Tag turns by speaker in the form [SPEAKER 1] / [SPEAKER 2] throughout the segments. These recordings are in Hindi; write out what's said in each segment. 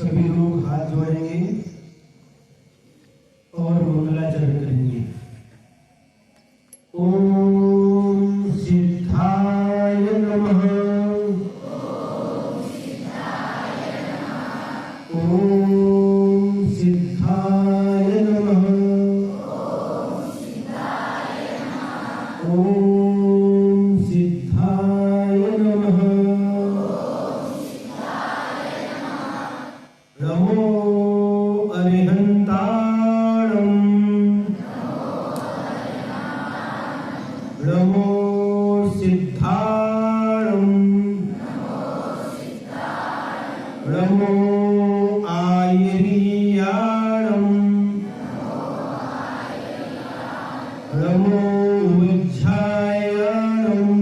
[SPEAKER 1] सभी लोग हाथ जोड़ेंगे और मंगलाचरण करेंगे। ओम सिद्धाय नमः। ओम सिद्धाय नमः। ओम सिद्धाय नमः। नमो अरिहन्ताणं। नमो सिद्धाणं। नमो आयर्याणं। नमो उज्जायाणं।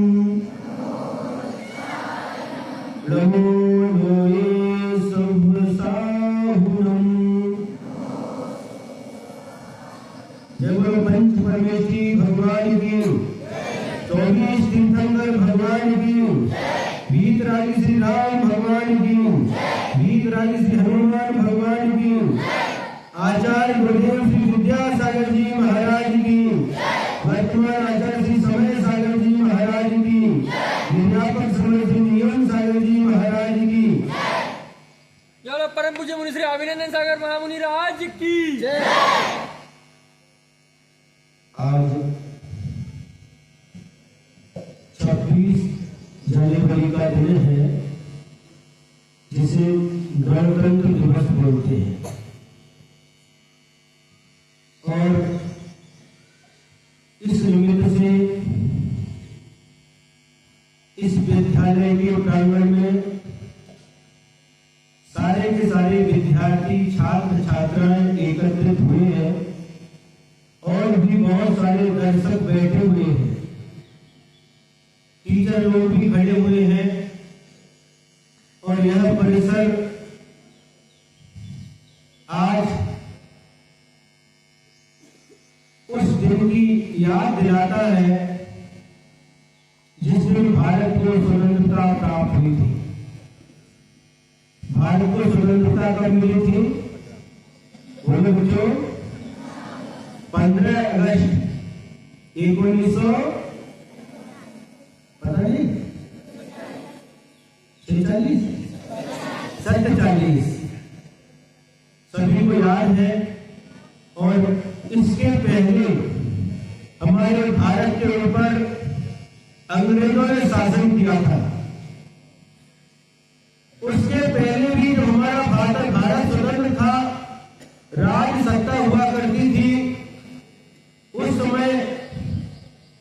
[SPEAKER 1] नमो लोये सभ्रसाहुणम्। जय बोलो पंच परमेश्वरी भगवान की, 24 तीर्थंकर भगवान की, वीतरागी श्री राम भगवान की, वीतरागी श्री हनुमान भगवान की, आचार्य गुरुदेव श्री विद्यासागर जी महाराज की, वर्तमान आचार्य श्री समय सागर जी महाराज की, विज्ञापक समय श्री नियम सागर जी महाराज की।
[SPEAKER 2] चलो परम पूज्य मुनि श्री अभिनंदन सागर महामुनि राज की जय।
[SPEAKER 1] आज 26 जनवरी का दिन है, जिसे गणतंत्र दिवस बोलते हैं। और इस निमित्त से इस विद्यालय के प्रांगण में सारे के सारे विद्यार्थी छात्र छात्राएं एकत्रित हुए हैं और भी बहुत सारे दर्शक बैठे हुए हैं। टीचर लोग भी खड़े हुए हैं और यह परिसर आज उस दिन की याद दिलाता है जिस दिन भारत को स्वतंत्रता प्राप्त हुई थी। भारत को स्वतंत्रता कब मिली थी? बोलो बच्चों, 15 अगस्त 1900 पता नहीं 47 सभी को याद है। और इसके पहले हमारे भारत के ऊपर अंग्रेजों ने शासन किया था। उसके पहले भी जब हमारा भारत स्वतंत्र था, राज सत्ता हुआ करती थी, उस समय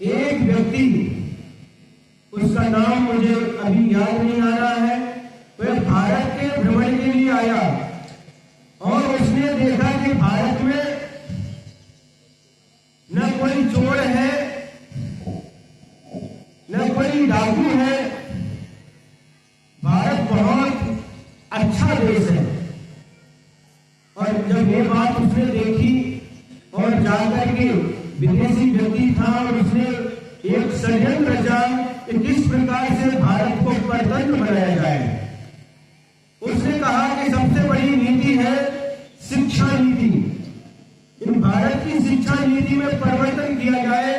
[SPEAKER 1] एक व्यक्ति, उसका नाम मुझे अभी याद नहीं आ रहा है, वह भारत के भ्रमण के लिए आया और उसने देखा कि भारत में न कोई चोर है, न कोई डाकू है, भारत बहुत अच्छा देश है। और जब ये बात उसने देखी और जाकर के विदेशी व्यक्ति था और उसने एक षड्यंत्र रचा कि किस प्रकार से भारत को परतंत्र बनाया जाए। उसने कहा कि सबसे बड़ी नीति है शिक्षा नीति। इन भारत की शिक्षा नीति में परिवर्तन किया जाए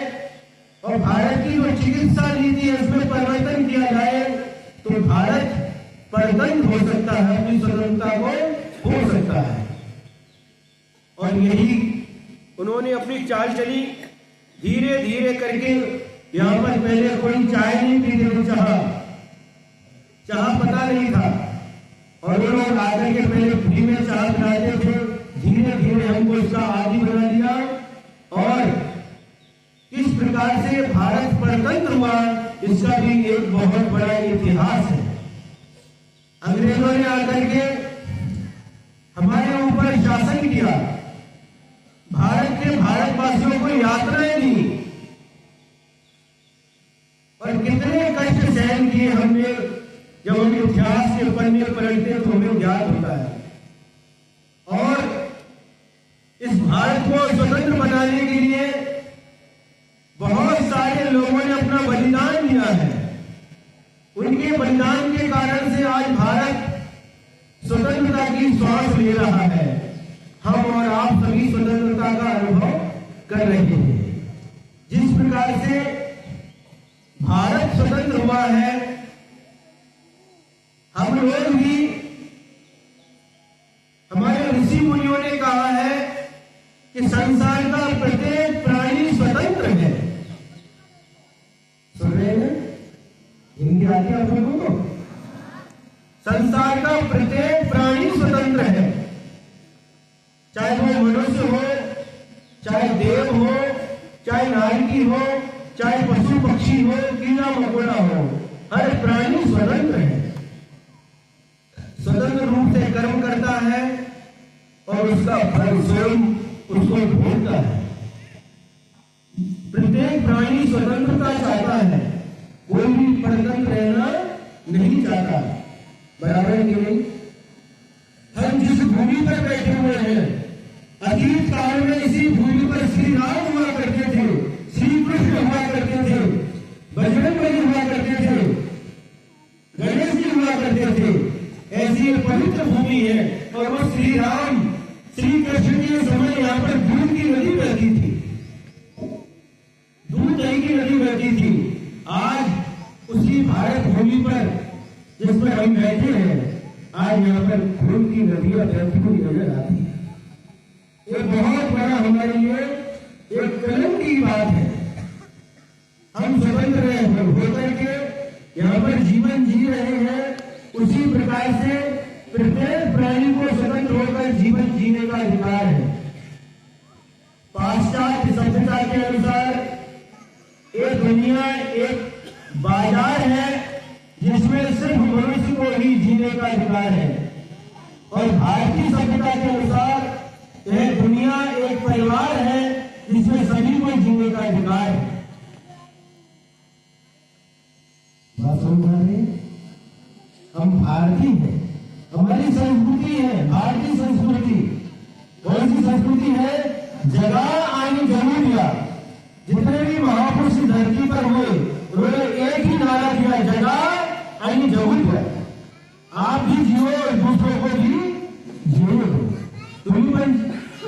[SPEAKER 1] और भारत की जो चिकित्सा नीति है उसमें परिवर्तन किया जाए तो भारत परतंत्र हो सकता है, अपनी स्वतंत्रता को हो सकता है। और यही उन्होंने अपनी चाल चली। धीरे धीरे करके यहाँ पर पहले कोई चाय नहीं पीते थे, चाह पता नहीं था, और वो लोग आकर के पहले फ्री में चाह पिलाते थे। धीरे धीरे हमको इसका आदी बना दिया और किस प्रकार से भारत परतंत्र हुआ इसका भी एक बहुत बड़ा इतिहास है। अंग्रेजों ने आकर के हमारे ऊपर शासन किया, भारतवासियों को यात्राएं दी और कितने कष्ट सहन किए हमने। जब हम इतिहास के पन्ने पलटते तो हमें याद होता है। और इस भारत को स्वतंत्र बनाने के लिए बहुत सारे लोगों ने अपना बलिदान दिया है। उनके बलिदान के कारण से आज भारत स्वतंत्रता की श्वास रहे थे। जिस प्रकार से भारत स्वतंत्र हुआ है, हम लोग भी, हमारे ऋषि मुनियों ने कहा है कि संसार का प्रत्येक प्राणी स्वतंत्र है। सुन रहे हैं? हिंदी आती है आप लोगों को? संसार का प्रत्येक प्राणी स्वतंत्र है, चाहे वो मनुष्य हो, चाहे देव हो, चाहे नारकी हो, चाहे पशु पक्षी हो, कीड़ा मकोड़ा हो, हर प्राणी स्वतंत्र है। स्वतंत्र रूप से कर्म करता है और उसका फल स्वयं उसको भोगता है। प्रत्येक प्राणी स्वतंत्रता चाहता है, कोई भी परतंत्र रहना नहीं चाहता। बराबर है कि नहीं? हम जिस भूमि पर बैठे हुए हैं, अतीत काल में इसी भूमि पर श्री राम हुआ करते थे, श्री कृष्ण हुआ करते थे, बजरंगबली हुआ करते थे, गणेश जी हुआ करते थे। ऐसी एक पवित्र भूमि है और वो श्री राम श्री कृष्ण के समय यहाँ पर दूध की नदी बहती थी, दूध दही की नदी बहती थी। आज उसी भारत भूमि पर जिस पर हम बैठे हैं, आज यहाँ पर खून की नदियां बहती हुई नजर आती है। ये बहुत बड़ा हमारे लिए एक कलंक की बात है। हम स्वतंत्र होकर के यहाँ पर जीवन जी रहे हैं, उसी प्रकार से प्रत्येक प्राणी को स्वतंत्र होकर जीवन जीने का अधिकार है। पाश्चात्य सभ्यता के अनुसार ये दुनिया एक बाजार है जिसमें सिर्फ मनुष्य को ही जीने का अधिकार है, और भारतीय सभ्यता के अनुसार यह दुनिया एक परिवार है जिसमें सभी को जीने का अधिकार है। बात समझ आ रही है? हम भारतीय हैं, हमारी संस्कृति है भारतीय संस्कृति। कौन सी संस्कृति है? जगा आनी जरूरिया। जितने भी महापुरुष धरती पर हुए, उन्होंने एक ही नारा दिया, जगा आनी जरूरिया। आप भी जियो और दूसरों को भी जियो दो। तुम्हें पण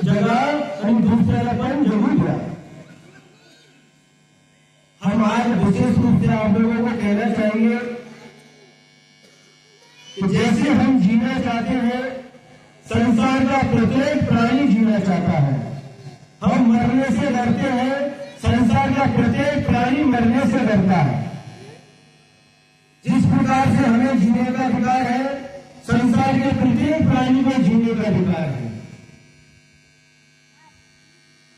[SPEAKER 1] जगा आणि दुसऱ्याला पण जगू द्या। हम आज विशेष रूप से आप लोगों को कहना चाहेंगे कि जैसे हम जीना चाहते हैं, संसार का प्रत्येक प्राणी जीना चाहता है। हम मरने से डरते हैं, संसार का प्रत्येक प्राणी मरने से डरता है। जिस प्रकार से हमें जीने का अधिकार है, संसार के प्रत्येक प्राणी को जीने का अधिकार है।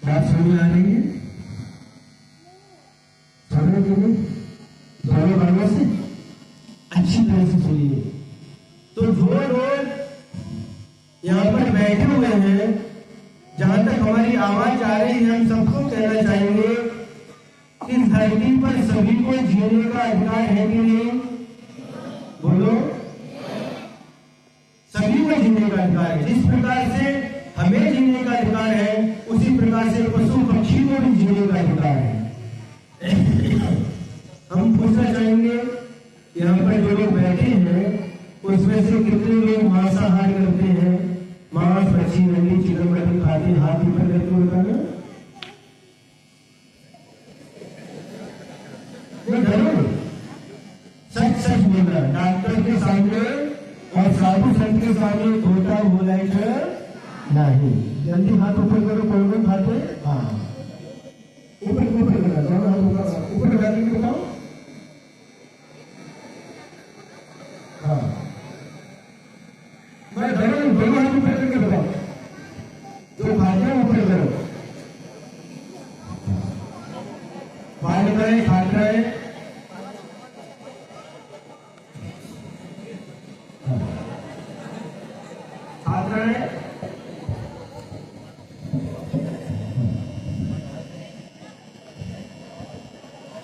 [SPEAKER 1] बात समझ आ रही है? समझ रही? दोनों कानों से अच्छी तरह से सुनिए। तो जो लोग यहाँ पर बैठे हुए हैं, जहां तक हमारी आवाज आ रही है, हम सबको कहना चाहेंगे कि इस धरती पर सभी को जीने का अधिकार है कि नहीं? बोलो। सभी को जीने का अधिकार है। जिस प्रकार से हमें जीने का अधिकार है, उसी प्रकार से पशु पक्षी को भी जीने का अधिकार है। हम पूछना चाहेंगे, यहाँ पर जो लोग बैठे हैं उसमें से कितने लोग मांसाहार करते हैं? मांस, मछली, अंडे, चिकन, मटन खाते हैं? हाथ ऊपर करके बताना। सच सच बोलना, डॉक्टर के सामने और साधु संत के सामने धोता बोलाएगा नहीं। जल्दी हाथ ऊपर करो। कौन कौन खाते? हाँ, ऊपर ऊपर करा, दोनों हाथ ऊपर करा के बताओ। हाँ, मैं दोनों हाथ ऊपर करके बताओ। जो खाते हैं ऊपर करो। बाहर रहे, खाते रहे। खाते रहे।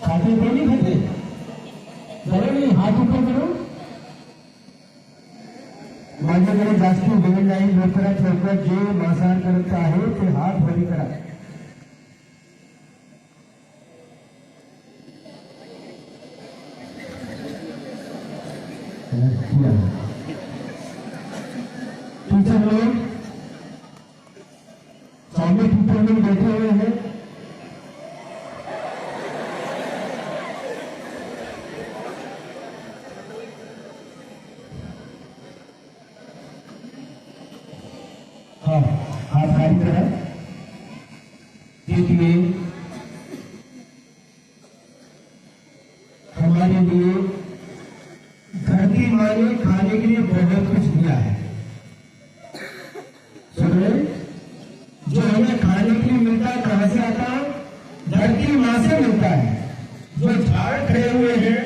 [SPEAKER 1] खाते तो नहीं खाते? जरा नहीं, हाथ ऊपर करो। माझ्याकडे जास्त वेळ नाही, लवकरात लवकर जे मांसाहार करत आहे ते हात वरी करा। टीचर लोग सामने टीचर लोग बैठे हुए हैं, हमारी तरफ देखिए, हमारे लिए धरती माँ ने खाने के लिए बहुत कुछ दिया है। सुने, जो हमें खाने के लिए मिलता है कहां से आता है? धरती माँ से मिलता है। जो झाड़ खड़े हुए हैं,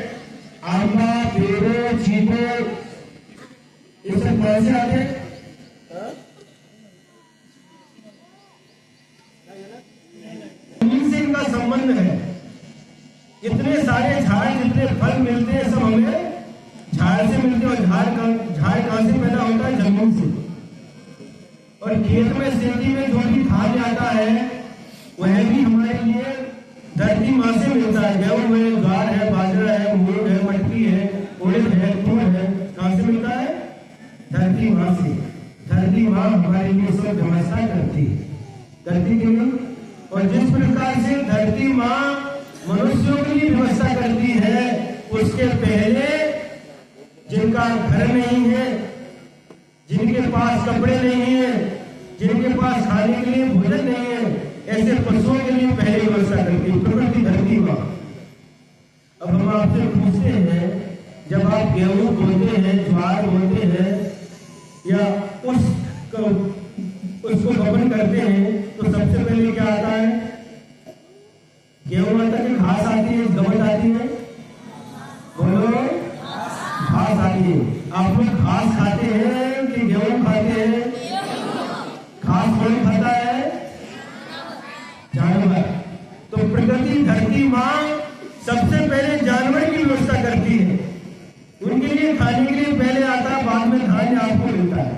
[SPEAKER 1] आंबा, पेड़ों, चीकू, ये सब कहां से आते हैं? जमीन से इनका संबंध है। इतने सारे झाड़, जितने फल मिलते हैं, सब हमें झाड़ से मिलते हैं। और झाड़ कहां से पैदा होता है? जमीन से। और खेत में, खेती में जो भी खाद आता है, वह भी हमारे लिए धरती माँ से मिलता है। गेहूं है, ज्वार है, बाजरा है, मूंग है, मटकी है, उड़द है, तुर है, कहां से मिलता है? धरती माँ से। धरती माँ हमारे लिए सब व्यवस्था करती के लिए। और जिस प्रकार से धरती माँ मनुष्यों के लिए व्यवस्था करती है, उसके पहले जिनका घर नहीं है, जिनके पास कपड़े नहीं है, जिनके पास खाने के लिए भोजन नहीं है, ऐसे पशुओं के लिए पहले व्यवस्था करती है प्रकृति, धरती माँ। अब हम आपसे पूछते हैं, जब आप गेहूं बोते हैं, ज्वार बोते हैं, या उसको वपन करते हैं, तो सबसे पहले क्या आता है? गेहूं आता है, घास आती है, गवत आती है? बोलो, घास आती है। आप लोग घास खाते हैं कि गेहूं खाते हैं? घास कौन खाता है? जानवर। तो प्रकृति, धरती माँ सबसे पहले जानवर की व्यवस्था करती है। उनके लिए खाने के लिए पहले आता है, बाद में धान्य आपको मिलता है।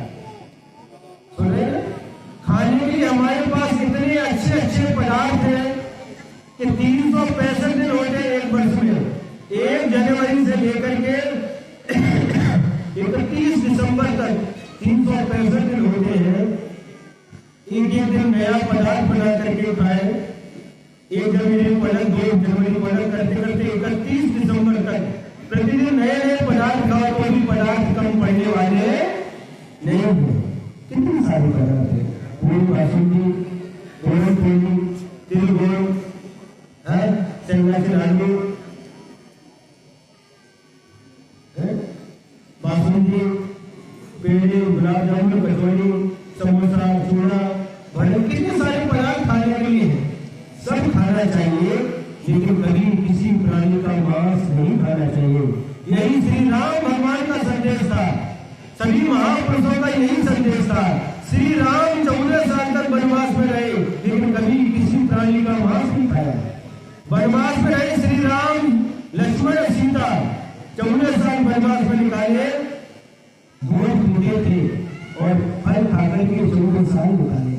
[SPEAKER 1] सुने, खाने के लिए हमारे पास इतने अच्छे अच्छे पदार्थ हैं कि 365 दिन होते हैं एक वर्ष में। 1 जनवरी से लेकर के 31 दिसंबर तक 365 दिन होते हैं। एक दिन नया पदार्थ बना करके खाए। 1 जनवरी को अलग, 2 जनवरी को अलग, करते करते 31 दिसंबर तक प्रतिदिन नए नए पदार्थ खाओ, कोई भी पदार्थ कम पड़ने वाले नहीं है। कितने सारे पदार्थ है? पूरी, बासुंदी, ओरन पूरी, तिल गुड़, चंगा आलू, बासुंदी, पेड़े, गुलाब जामुन, कचौड़ी, समोसा, चूड़ा, भड़क, कितने सारे पदार्थ खाने के लिए है। सब खाना चाहिए, लेकिन कभी किसी प्राणी का मांस नहीं खाना चाहिए। यही श्री राम भगवान का संदेश था, सभी महापुरुषों का यही संदेश था। श्री राम 14 साल तक वनवास में रहे, लेकिन कभी किसी प्राणी का मांस नहीं खाया। वनवास में रहे श्री राम, लक्ष्मण, सीता 14 साल वनवास में निकाले, दूध पीते थे और फल खाकर के 14 साल निकाले।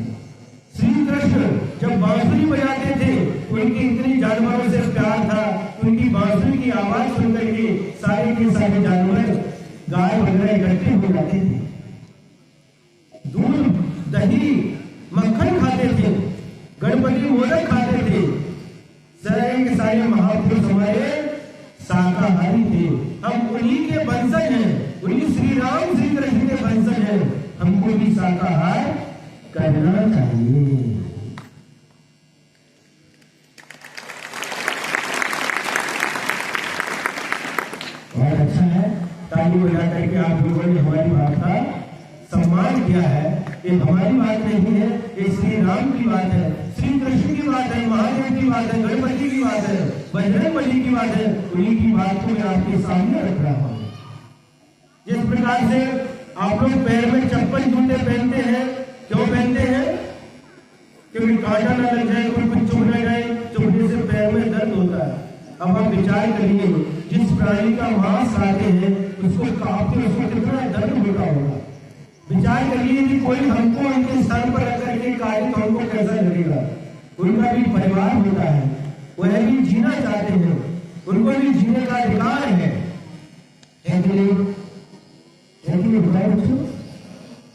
[SPEAKER 1] श्री कृष्ण जब बांसुरी बजाते थे, उनकी इतनी जानवरों से प्यार था, उनकी बांसुरी की आवाज सुनकर के सारे के सारे जानवर, गाय वगैरह इकट्ठे हो जाते थे। दूध, दही, मक्खन खाते थे, गणपति मोदक खाते थे। सारे के सारे महापुरुष हमारे शाकाहारी थे। हम उन्हीं के वंशज हैं, उन्हीं श्री राम श्री कृष्ण के वंशज हैं। हमको भी शाकाहार करना चाहिए। और अच्छा है, ताली बजा करके आप लोगों ने हमारी बात का सम्मान किया है। ये हमारी बात नहीं है, ये श्री राम की बात है, श्री कृष्ण की बात है, महादेव की बात है, गणपति की बात है, बजरंगबली की बात है। उन्हीं की बात को मैं आपके सामने रख रहा हूँ। जिस प्रकार से आप लोग पैर में चप्पल, जूते पहनते हैं, क्यों पहनते हैं? क्योंकि कांटा न लग जाए, कोई कुछ चुभ न जाए, चुभने से पैर में दर्द होता है। अब आप विचार करिए, जिस प्राणी का मांस खाते हैं, उसको काटते, उसको कितना दर्द होता होगा। विचार करिए कि कोई हमको उनके स्थान पर रख करके काटे तो हमको कैसा लगेगा। उनका भी परिवार होता है, वह भी जीना चाहते हैं, उनको भी जीने का अधिकार है।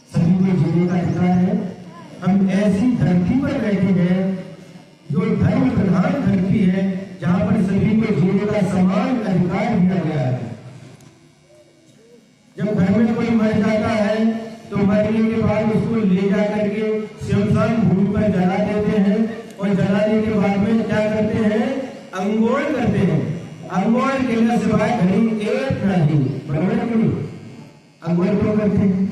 [SPEAKER 1] सभी को जीने का अधिकार है। हम ऐसी धरती पर बैठे हैं जो धर्म प्रधान धरती है, जहां पर सभी को जीने का समान अधिकार दिया गया है। जब घर में कोई मर जाता है तो मरने के बाद उसको ले जा करके शमशान भूमि पर जला देते हैं और जलाने के बाद में क्या करते हैं, अंगोल करते हैं। अंगोल के सिवाय घड़ी एक नहीं, बराबर नहीं। अंगोल क्यों करते हैं?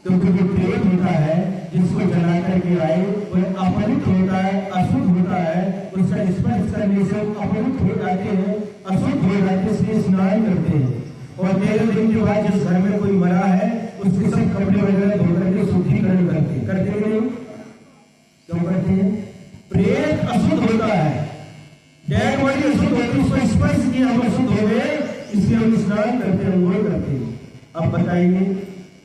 [SPEAKER 1] क्योंकि जो प्रेत होता है जिसको जला करके आए वह अपवित्र होता है, अशुद्ध होता है, उसका स्पर्श करने से अपवित्र हो जाते हैं, अशुद्ध हो जाते हैं, इसलिए स्नान करते हैं। और 13 दिन के बाद जिस घर में कोई मरा है उसके सब कपड़े वगैरह धो करके शुद्धिकरण करते हैं नहीं? क्यों करते हैं? प्रेत अशुद्ध होता है, डेड बॉडी अशुद्ध होती है, उसको स्पर्श किया हम अशुद्ध हो गए, इसलिए हम स्नान करते हैं, अंगोल करते हैं। अब बताइए,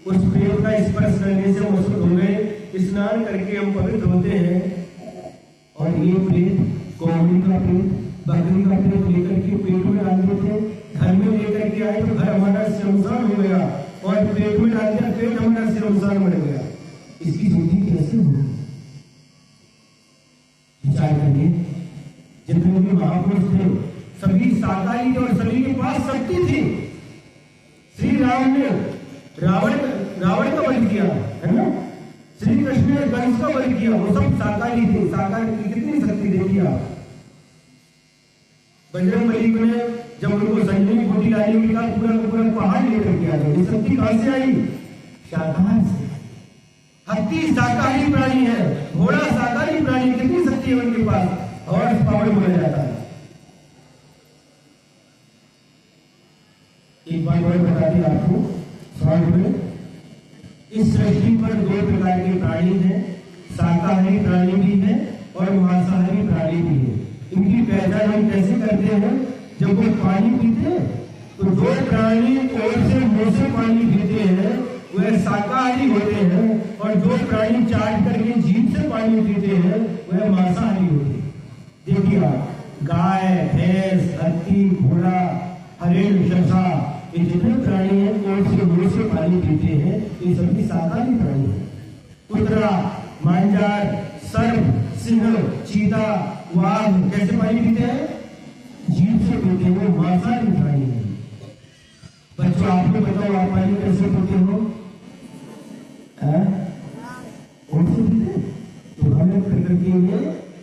[SPEAKER 1] उस प्रेत का स्पर्श करने से हम अशुद्ध हो गए, स्नान करके हम पवित्र होते हैं। और ये प्रेत कौड़ी का प्रेत, बकरी का प्रेत लेकर के पेट में डाल देते, घर में लेकर के आए तो घर हमारा शमशान हो गया, और पेट में डाल दिया, पेट हमारा शमशान बन गया। इसकी शुद्धि कैसे होगी? विचार करिए, जितने भी महापुरुष थे सभी शाकाहारी थे और सभी के पास शक्ति थी। श्री राम ने रावण का वध किया है ना, श्री कृष्ण ने कंस का वध किया, वो सब शाकाहारी थे। शाकाहारी की कितनी शक्ति देखी आप। बजरंगबली ने जब उनको संजीवनी बूटी लाने के बाद पूरा पूरा पहाड़ लेकर के आ गए, ये शक्ति कहां से आई? शाकाहार से। हाथी शाकाहारी प्राणी है, घोड़ा शाकाहारी प्राणी, कितनी शक्ति है उनके पास, और पावर बोला जाता है। एक बात और बता दी आपको शॉर्ट में, इस सृष्टि पर 2 प्रकार के प्राणी हैं, शाकाहारी प्राणी भी है और मांसाहारी प्राणी भी है। इनकी पहचान हम कैसे करते हैं? जब वो पानी पीते हैं तो 2 प्राणी ओर से मुंह से पानी पीते हैं, वह शाकाहारी होते हैं, और 2 प्राणी चाट करके जीभ से पानी पीते हैं, वह मांसाहारी होते हैं। देखिए आप, गाय, भैंस, हाथी, घोड़ा, हरिण, शंखा, ये जितने प्राणी हैं ओर से मुंह से पानी पीते हैं, ये सभी शाकाहारी प्राणी हैं। कुतरा, मांजार, सर्प, सिंह, चीता, वाघ कैसे पानी पीते हैं? जीभ से पीते हैं, वो मांसाहारी प्राणी है। बच्चों आप लोग बताओ, आप पानी कैसे पीते हो? उनसे पीते? तो हमें प्रकृति ने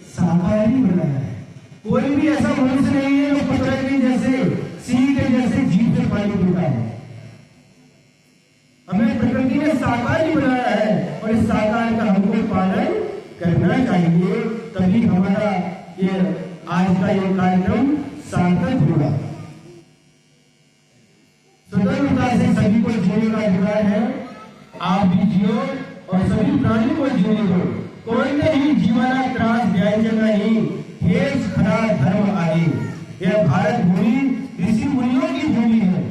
[SPEAKER 1] शाकाहारी बनाया है। कोई भी ऐसा मनुष्य नहीं है जो कुतरे के जैसे, सिंह के जैसे जीभ से पानी पीता है। हमें प्रकृति ने शाकाहारी बनाया है, और इस शाकाहार का हमको पालन करना चाहिए, तभी हमारा ये आज का ये कार्यक्रम सार्थक होगा। स्वतंत्रता से सभी को जीने का अधिकार है, आप भी जियो और सभी प्राणी को जीने दो। कोई नहीं जीवना त्रास व्याज नहीं, हेष खरा धर्म आए। यह भारत भूमि ऋषि मुनियों की भूमि है।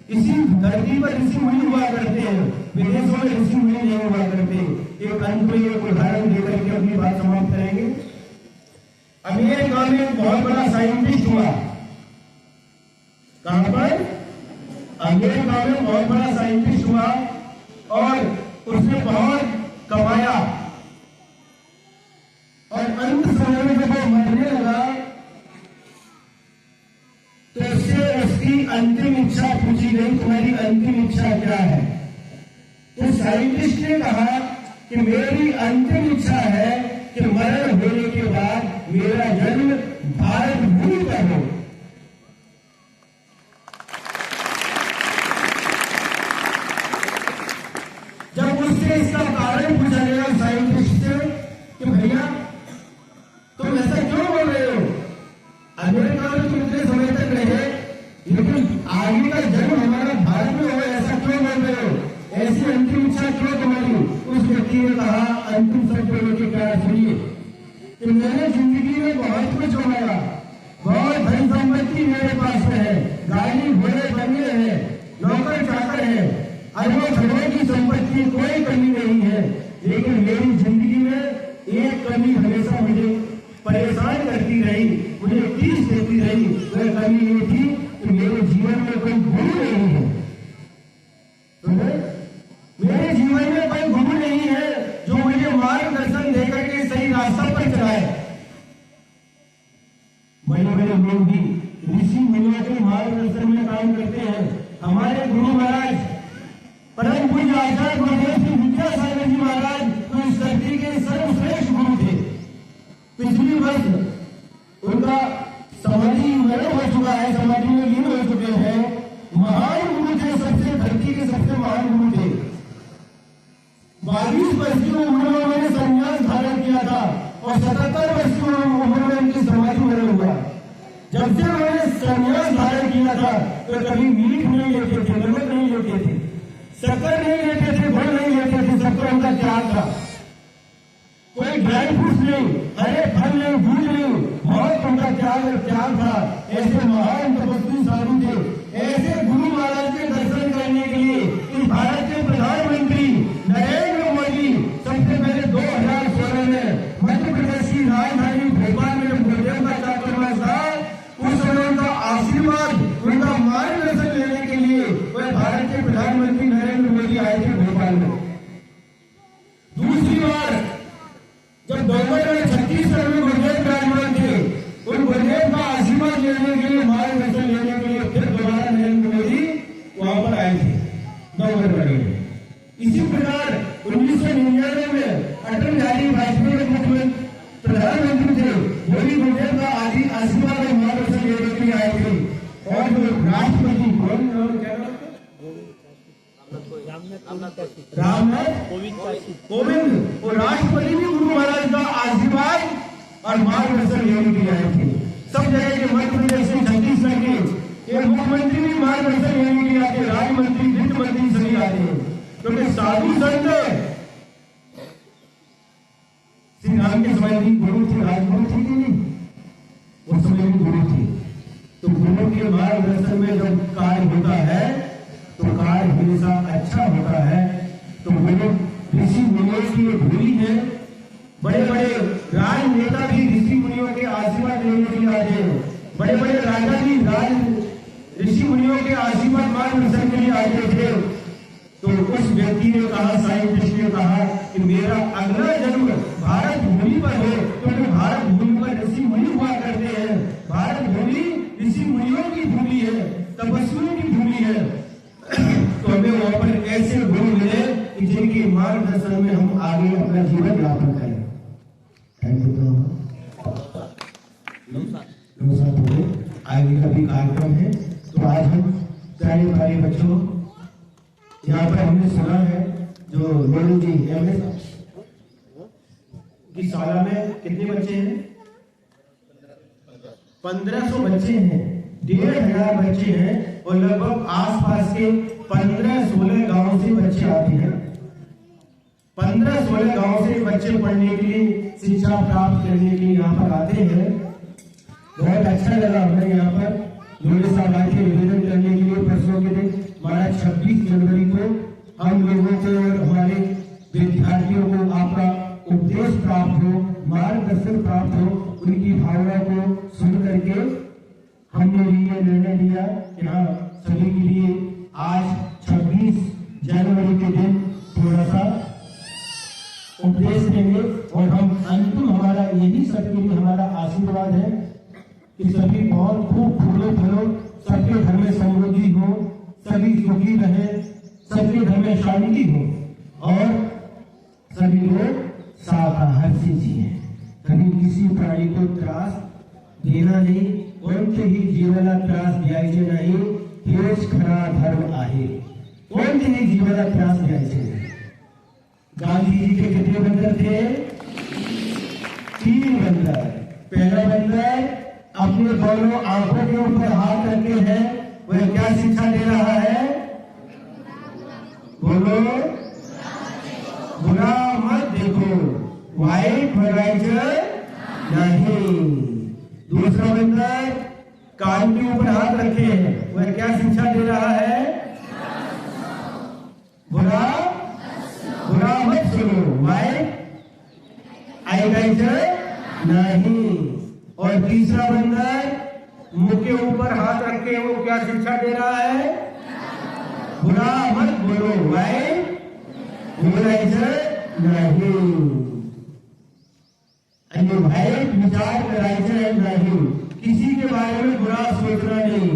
[SPEAKER 1] इसी धरती पर ऋषि मुनि हुआ करते हैं, विदेशों में ऋषि मुनि नहीं हुआ करते। एक अंत में एक उदाहरण देकर के अपनी बात समाप्त करेंगे। अमेरिका में एक बहुत बड़ा साइंटिस्ट हुआ। कहां पर? अमेरिका में बहुत बड़ा साइंटिस्ट हुआ, और उसने बहुत कमाया, और अंत समय में जब वो मरने लगा तो उससे उसकी अंतिम इच्छा पूछी गई, तुम्हारी अंतिम इच्छा क्या है? तो साइंटिस्ट ने कहा कि मेरी अंतिम इच्छा है कि मरण होने के बाद मेरा जन्म भारत भूमि पर हो। जब उससे इसका कारण पूछा गया साइंटिस्ट से कि भैया तुम ऐसा क्यों बोल रहे हो? अमेरिका में तुम इतने समय तक रहे, लेकिन आगे का जन्म हमारा भारत में हो, ऐसा क्यों बोल रहे हो? ऐसी अंतिम इच्छा क्यों तुम्हारी? उस व्यक्ति ने कहा, अंतिम शब्द लेके क्या सुनिए, कि मैंने जिंदगी में बहुत कुछ कमाया, बहुत धन संपत्ति मेरे पास में है, गाड़ी घोड़े बंगले हैं, नौकर चाकर है, अरबों खरबों की संपत्ति, कोई कमी नहीं है, लेकिन मेरी जिंदगी में एक कमी हमेशा मुझे परेशान करती रही, मुझे टीस देती रही। वह कमी ये थी कि मेरे जीवन में कोई गुरु नहीं है। तो मेरे जीवन में कोई गुरु नहीं है जो मुझे मार्गदर्शन देकर के सही रास्ता पर चलाए। बड़े बड़े लोग भी ऋषि मुनियों के मार्गदर्शन में काम करते हैं। हमारे गुरु महाराज परम पूज्य आचार्य गुरुदेव श्री विद्यासागर जी महाराज तो इस धरती के सर्वश्रेष्ठ गुरु थे। पिछली वर्ष उनका समाधि मरण हो चुका है, समाधि में लीन हो चुके हैं। महान गुरु थे, सबसे धरती के सबसे महान गुरु थे। 22 वर्ष की उम्र में उन्होंने संन्यास धारण किया था और 77 वर्ष की उम्र में उनकी समाधि मरण हुआ। जब से उन्होंने संन्यास धारण किया था तो कभी मीठ नहीं लेते थे, नमक नहीं लेते थे, शक्कर नहीं लेते थे, गुड़ नहीं लेते थे, सबका उनका त्याग था। कोई ड्राई फ्रूट्स नहीं, हरे फल नहीं, दूध नहीं, बहुत उनका त्याग था। ऐसे महान तपस्वी साधु थे। ऐसे गुरु महाराज के दर्शन करने के लिए इस भारत के प्रधानमंत्री नरेंद्र मोदी सबसे पहले 2016 में मध्य प्रदेश की राजधानी भोपाल में गुरुदेव का चातुर्मास था, उस समय उनका आशीर्वाद, उनका मार्गदर्शन लेने के लिए वह भारत के प्रधानमंत्री नरेंद्र मोदी आए थे भोपाल में। दूसरी बार जब गवर्नर में छत्तीसगढ़ में गुरुदेव विराजमान थे, उन गुरुदेव का आशीर्वाद लेने के लिए, मार्गदर्शन लेने के लिए फिर दोबारा नरेंद्र मोदी वहां पर आए थे गवर्नर में। इसी प्रकार 1999 में अटल बिहारी वाजपेयी के मुख्यमंत्री प्रधानमंत्री थे, वो भी गुरुदेव का आशीर्वाद और मार्गदर्शन लेने के लिए आए थे। और जो राष्ट्रपति रामनाथ कोविंद, वो राष्ट्रपति भी गुरु महाराज का आशीर्वाद और मार्गदर्शन लेने के लिए आए थे। सब जगह के मध्य प्रदेश से छत्तीसगढ़ के मुख्यमंत्री भी मार्गदर्शन लेने के लिए आते, राज्यमंत्री, वित्त मंत्री सभी आते हैं। क्योंकि साधु संत श्री राम के समय भी गुरु थे, राजगुरु थे कि नहीं, उस समय भी गुरु थे। तो गुरु के मार्गदर्शन में जब कार्य होता है तो कार्य हमेशा अच्छा होता है। तो गुरु ऋषि मुनियों की धूली है। बड़े बड़े राजनेता भी ऋषि मुनियों के आशीर्वाद लेने के लिए आते हैं। बड़े बड़े राजा भी ऋषि मुनियों के आशीर्वाद मार्गदर्शन के लिए आते थे। तो उस व्यक्ति ने कहा, साइंटिस्ट ने कहा कि मेरा अगला जन्म भारत भूमि पर हो, क्योंकि भारत भूमि पर ऋषि मुनि हुआ करते हैं। भारत भूमि ऋषि मुनियों की भूमि है, तपस्वियों की भूमि है। तो हमें वहां पर ऐसे गुरु मिले कि जिनके मार्गदर्शन में हम आगे अपना जीवन यापन करें। Thank you. आगे का भी कार्यक्रम है। तो आज हम प्यारे प्यारे बच्चों, यहाँ पर हमने सुना है जो लोलू जी एमएस की शाला में कितने बच्चे हैं? 1500 बच्चे हैं, 1500 बच्चे हैं और लगभग आसपास के 15-16 गांव से बच्चे आते हैं। 15-16 गांव से बच्चे पढ़ने के लिए, शिक्षा प्राप्त करने के लिए यहाँ पर आते हैं। बहुत अच्छा लगा हमें यहाँ पर लोले साहब आए थे निवेदन करने के लिए प्रश्नों के लिए। हमारा 26 जनवरी को हम लोगों को और हमारे विद्यार्थियों को आपका उपदेश प्राप्त हो, मार्गदर्शन प्राप्त हो। उनकी भावना को सुन करके हमने ये निर्णय लिया कि हाँ, सभी के लिए आज 26 जनवरी के दिन थोड़ा सा उपदेश देंगे। और हम अंतिम, हमारा यही सबके लिए हमारा आशीर्वाद है कि सभी बहुत खूब फूलो फलो, सबके घर में समृद्धि हो, सभी सुखी रहे, सबके घर में शांति हो और सभी लोग शाकाहार से जिए। कभी किसी प्राणी को त्रास देना नहीं, कोणते ही जीवाला त्रास द्यायचे नाही, हेच खरा धर्म आहे। कोणतेही जीवाला त्रास द्यायचे नाही। गांधी जी के कितने बंदर थे? 3 बंदर। पहला बंदर अपने दोनों आंखों के ऊपर हाथ रखे हैं, वह क्या शिक्षा दे रहा है? बोलो, बुरा मत देखो, वाइट बघायचं नहीं। दूसरा बंदर कान के ऊपर हाथ रखे हैं, वह क्या शिक्षा दे रहा है? बुरा मत सुनो, वाइट ऐकायचं नहीं। और तीसरा बंदर मुंह के ऊपर हाथ रखे, वो क्या शिक्षा दे रहा है? बुरा मत बोलो, वाइट बोलायचं नहीं। आणि वाईट विचार करायचे नहीं, किसी के बारे में बुरा सोचना नहीं।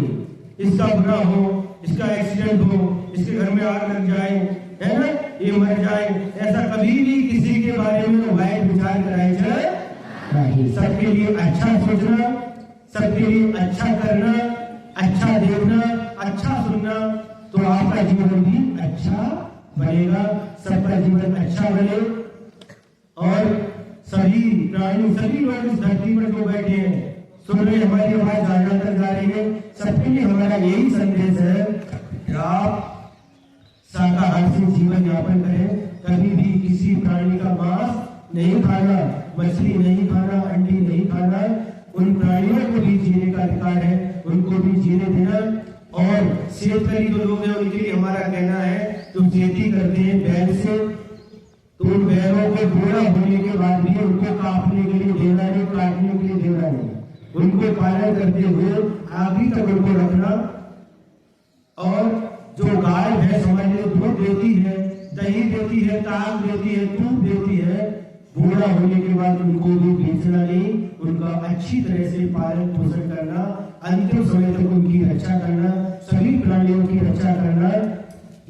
[SPEAKER 1] इसका बुरा हो इसका एक्सीडेंट हो, इसके घर में आग लग जाए, है ना, ये मर जाए, ऐसा कभी भी किसी के बारे में वाइट विचार कराए जाए नहीं। सबके लिए अच्छा सोचना, सबके लिए अच्छा करना, अच्छा देखना, अच्छा सुनना, तो आपका जीवन भी अच्छा बनेगा, सबका जीवन अच्छा बने। और सभी प्राणी, सभी लोग इस धरती पर जो बैठे हैं, सुन रहे, हमारी आवाज जाना तक जा रही है, सबके लिए हमारा यही संदेश है कि आप शाकाहार से जीवन यापन करें, कभी भी किसी प्राणी का मांस नहीं खाना, मछली नहीं खाना, अंडी नहीं खाना। उन प्राणियों को भी जीने का अधिकार है, उनको भी जीने देना। और शेतकरी जो लोग हैं उनके लिए हमारा कहना है, जो खेती करते हैं बैल से, तो उन बैलों को बूढ़ा होने के बाद भी उनको काटने के लिए देना नहीं, काटने के लिए देना नहीं, उनको पालन करते हुए आखिरी तक उनको रखना। और जो गाय भैंस हमारे लिए दूध देती है, दही देती है, ताक देती है, दूध देती है, बूढ़ा होने के बाद उनको भी बेचना नहीं, उनका अच्छी तरह से पालन पोषण करना, अंतिम समय तक उनकी रक्षा करना, सभी प्राणियों की रक्षा करना।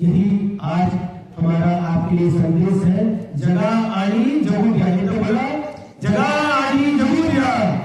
[SPEAKER 1] यही आज हमारा आपके लिए संदेश है। जगा आनी जगू ध्यान, तो बोला जगा आनी जगू ध्यान।